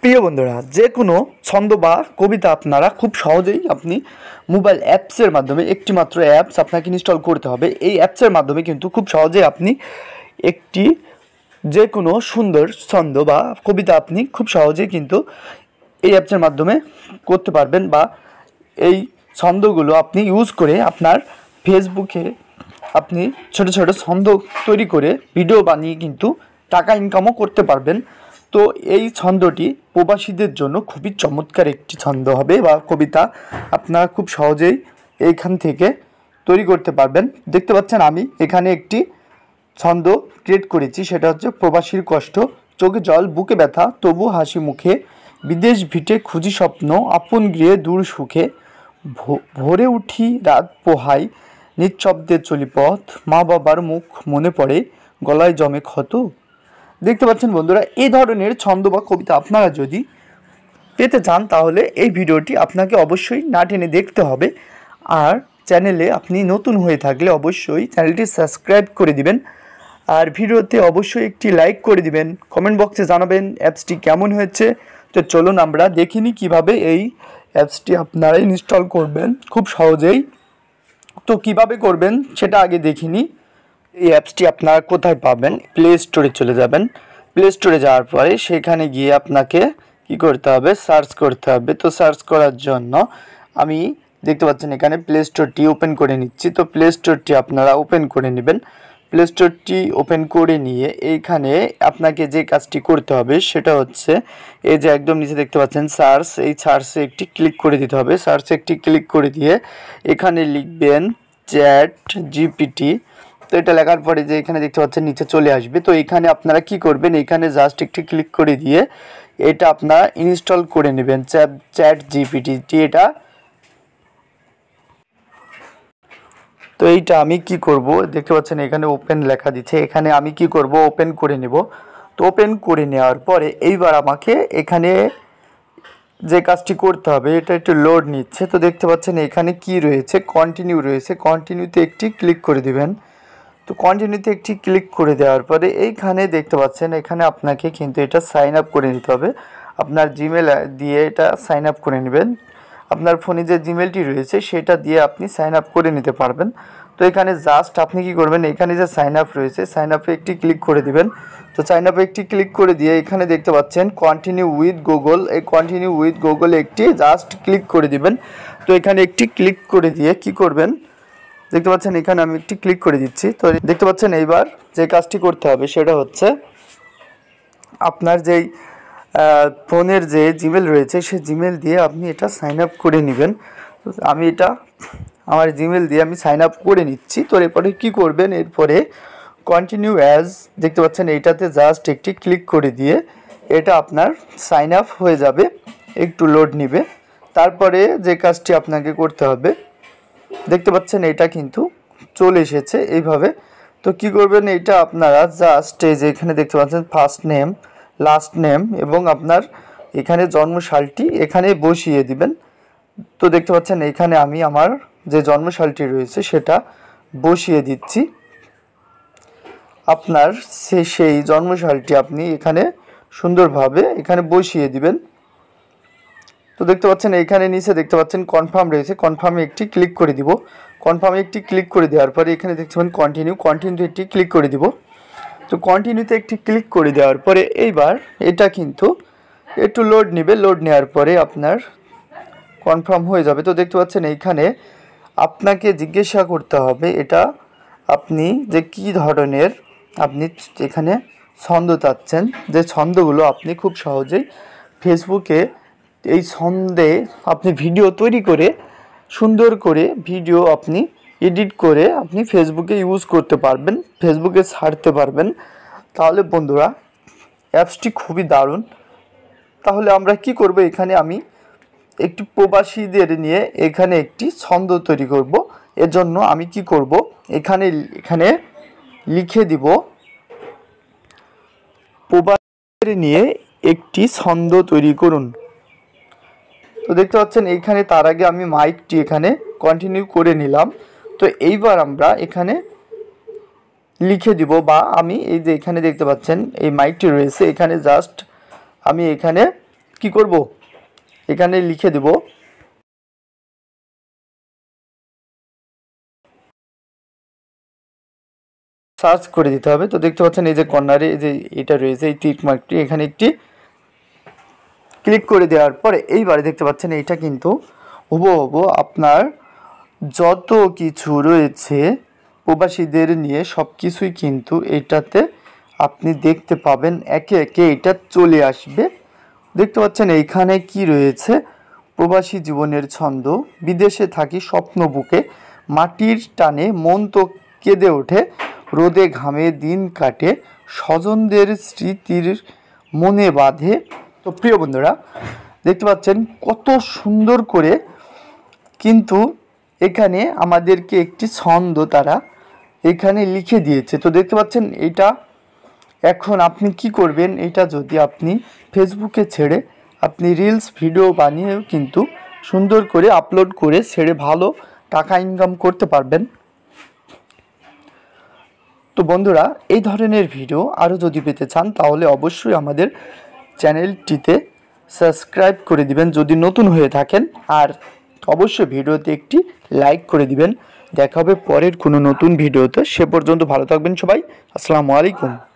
প্রিয় বন্ধুরা, যে কোনো ছন্দ বা কবিতা আপনারা খুব সহজেই আপনি মোবাইল অ্যাপসের মাধ্যমে একটি মাত্র অ্যাপস আপনাকে ইনস্টল করতে হবে। এই অ্যাপসের মাধ্যমে কিন্তু খুব সহজেই আপনি একটি যে কোনো সুন্দর ছন্দ বা কবিতা আপনি খুব সহজেই কিন্তু এই অ্যাপসের মাধ্যমে করতে পারবেন, বা এই ছন্দগুলো আপনি ইউজ করে আপনার ফেসবুকে আপনি ছোট ছোট ছন্দ তৈরি করে ভিডিও বানিয়ে কিন্তু টাকা ইনকামও করতে পারবেন। তো এই ছন্দটি প্রবাসীদের জন্য খুবই চমৎকার একটি ছন্দ হবে বা কবিতা আপনারা খুব সহজেই এইখান থেকে তৈরি করতে পারবেন। দেখতে পাচ্ছেন আমি এখানে একটি ছন্দ ক্রিয়েট করেছি, সেটা হচ্ছে প্রবাসীর কষ্ট, চোখে জল বুকে ব্যথা তবু হাসি মুখে, বিদেশ ভিটে খুঁজি স্বপ্ন আপন গৃহে দূর সুখে, ভোরে উঠি রাত পোহাই নিঃশব্দে চলি পথ, মা বাবার মুখ মনে পড়ে গলায় জমে ক্ষত। দেখতে পাচ্ছেন বন্ধুরা, এই ধরনের ছন্দ বা কবিতা আপনারা যদি পেতে চান তাহলে এই ভিডিওটি আপনাকে অবশ্যই না টেনে দেখতে হবে। আর চ্যানেলে আপনি নতুন হয়ে থাকলে অবশ্যই চ্যানেলটি সাবস্ক্রাইব করে দিবেন, আর ভিডিওতে অবশ্যই একটি লাইক করে দিবেন। কমেন্ট বক্সে জানাবেন অ্যাপসটি কেমন হয়েছে। তো চলুন আমরা দেখিনি কিভাবে এই অ্যাপসটি আপনারা ইনস্টল করবেন খুব সহজেই। তো কিভাবে করবেন সেটা আগে দেখিনি। এই অ্যাপসটি আপনারা কোথায় পাবেন? প্লে স্টোরে চলে যাবেন। প্লে স্টোরে যাওয়ার পরে সেখানে গিয়ে আপনাকে কি করতে হবে? সার্চ করতে হবে। তো সার্চ করার জন্য আমি দেখতে পাচ্ছেন এখানে প্লে স্টোরটি ওপেন করে নিচ্ছি। তো প্লে স্টোরটি আপনারা ওপেন করে নেবেন। প্লে স্টোরটি ওপেন করে নিয়ে এইখানে আপনাকে যে কাজটি করতে হবে সেটা হচ্ছে এই যে একদম নিচে দেখতে পাচ্ছেন সার্চ, এই সার্চে একটি ক্লিক করে দিতে হবে। সার্চে একটি ক্লিক করে দিয়ে এখানে লিখবেন চ্যাট জিপিটি। তো এটা লেখার পরে যে এখানে দেখতে পাচ্ছেন নিচে চলে আসবে। তো এখানে আপনারা কি করবেন? এখানে জাস্ট একটি ক্লিক করে দিয়ে এটা আপনারা ইনস্টল করে নেবেন, চ্যাট জিপিটি এটা। তো এইটা আমি কি করব, দেখতে পাচ্ছেন এখানে ওপেন লেখা দিচ্ছে, এখানে আমি কি করব? ওপেন করে নেব। তো ওপেন করে নেওয়ার পরে এইবার আমাকে এখানে যে কাজটি করতে হবে এটা একটু লোড নিচ্ছে। তো দেখতে পাচ্ছেন এখানে কি রয়েছে? কন্টিনিউ রয়েছে। কন্টিনিউতে একটি ক্লিক করে দিবেন। তো কন্টিনিউতে একটি ক্লিক করে দেওয়ার পরে এইখানে দেখতে পাচ্ছেন এখানে আপনাকে কিন্তু এটা সাইন আপ করে নিতে হবে। আপনার জিমেল দিয়ে এটা সাইন আপ করে নেবেন। আপনার ফোনে যে জিমেলটি রয়েছে সেটা দিয়ে আপনি সাইন আপ করে নিতে পারবেন। তো এখানে জাস্ট আপনি কি করবেন? এখানে যে সাইন আপ রয়েছে সাইন আপে একটি ক্লিক করে দিবেন। তো সাইন আপে একটি ক্লিক করে দিয়ে এখানে দেখতে পাচ্ছেন কন্টিনিউ উইথ গুগল, এই কন্টিনিউ উইথ গুগলে একটি জাস্ট ক্লিক করে দিবেন। তো এখানে একটি ক্লিক করে দিয়ে কি করবেন? দেখতে পাচ্ছেন এখানে আমি একটি ক্লিক করে দিচ্ছি। তো দেখতে পাচ্ছেন এইবার যে কাজটি করতে হবে সেটা হচ্ছে আপনার যেই ফোনের যে জিমেল রয়েছে সেই জিমেল দিয়ে আপনি এটা সাইন আপ করে নেবেন। আমি এটা আমার জিমেল দিয়ে আমি সাইন আপ করে নিচ্ছি। তো এরপরে কী করবেন? এরপরে কন্টিনিউ অ্যাজ দেখতে পাচ্ছেন এইটাতে জাস্ট একটি ক্লিক করে দিয়ে এটা আপনার সাইন আপ হয়ে যাবে। একটু লোড নেবে। তারপরে যে কাজটি আপনাকে করতে হবে দেখতে পাচ্ছেন এটা কিন্তু চলে এসেছে এইভাবে। তো কি করবেন? এইটা আপনারা জাস্ট এই যে এখানে দেখতে পাচ্ছেন ফার্স্ট নেম, লাস্ট নেম এবং আপনার এখানে জন্মসালটি এখানে বসিয়ে দিবেন। তো দেখতে পাচ্ছেন এখানে আমি আমার যে জন্মসালটি রয়েছে সেটা বসিয়ে দিচ্ছি। আপনার সেই জন্মসালটি আপনি এখানে সুন্দরভাবে এখানে বসিয়ে দিবেন। তো দেখতে পাচ্ছেন এইখানে নিচে দেখতে পাচ্ছেন কনফার্ম রয়েছে, কনফার্মে একটি ক্লিক করে দিব। কনফার্মে একটি ক্লিক করে দেওয়ার পরে এখানে দেখতে পাচ্ছেন কন্টিনিউতে একটি ক্লিক করে দিব। তো কন্টিনিউতে একটি ক্লিক করে দেওয়ার পরে এইবার এটা কিন্তু একটু লোড নেবে। লোড নেওয়ার পরে আপনার কনফার্ম হয়ে যাবে। তো দেখতে পাচ্ছেন এইখানে আপনাকে জিজ্ঞাসা করতে হবে এটা আপনি যে কী ধরনের আপনি এখানে ছন্দ চাচ্ছেন, যে ছন্দগুলো আপনি খুব সহজেই ফেসবুকে এই ছন্দে আপনি ভিডিও তৈরি করে সুন্দর করে ভিডিও আপনি এডিট করে আপনি ফেসবুকে ইউজ করতে পারবেন, ফেসবুকে ছাড়তে পারবেন। তাহলে বন্ধুরা অ্যাপসটি খুবই দারুণ। তাহলে আমরা কি করব? এখানে আমি একটি প্রবাসীদের নিয়ে এখানে একটি ছন্দ তৈরি করব। এর জন্য আমি কি করব? এখানে লিখে দিব প্রবাসীদের নিয়ে একটি ছন্দ তৈরি করুন। তো দেখতে পাচ্ছেন এইখানে তার আগে আমি মাইকটি এখানে কন্টিনিউ করে নিলাম। তো এইবার আমরা এখানে লিখে দিব, বা আমি এই যে এখানে দেখতে পাচ্ছেন এই মাইকটি রয়েছে এখানে জাস্ট আমি এখানে কি করব, এখানে লিখে দেব সার্চ করে দিতে হবে। তো দেখতে পাচ্ছেন এই যে কর্নারে এই যে এটা রয়েছে এই টিক মার্কটি, এখানে একটি ক্লিক করে দেওয়ার পরে এইবারে দেখতে পাচ্ছেন এইটা কিন্তু হুবহু আপনার যত কিছু রয়েছে প্রবাসীদের নিয়ে সব কিছুই কিন্তু এটাতে আপনি দেখতে পাবেন, একে একে এটা চলে আসবে। দেখতে পাচ্ছেন এইখানে কি রয়েছে, প্রবাসী জীবনের ছন্দ, বিদেশে থাকি স্বপ্ন বুকে, মাটির টানে মন তো কেঁদে ওঠে, রোদে ঘামে দিন কাটে, স্বজনদের স্মৃতির মনে বাঁধে। তো প্রিয় বন্ধুরা দেখতে পাচ্ছেন কত সুন্দর করে কিন্তু এখানে আমাদেরকে একটি ছন্দ তারা এখানে লিখে দিয়েছে। তো দেখতে পাচ্ছেন এটা এখন আপনি কি করবেন, এটা যদি আপনি ফেসবুকে ছেড়ে আপনি রিলস ভিডিও বানিয়েও কিন্তু সুন্দর করে আপলোড করে ছেড়ে ভালো টাকা ইনকাম করতে পারবেন। তো বন্ধুরা এই ধরনের ভিডিও আরও যদি পেতে চান তাহলে অবশ্যই আমাদের চ্যানেলটিতে সাবস্ক্রাইব করে দিবেন যদি নতুন হয়ে থাকেন, আর অবশ্যই ভিডিওতে একটি লাইক করে দিবেন। দেখা হবে পরের কোনো নতুন ভিডিওতে, সে পর্যন্ত ভালো থাকবেন সবাই। আসসালামু আলাইকুম।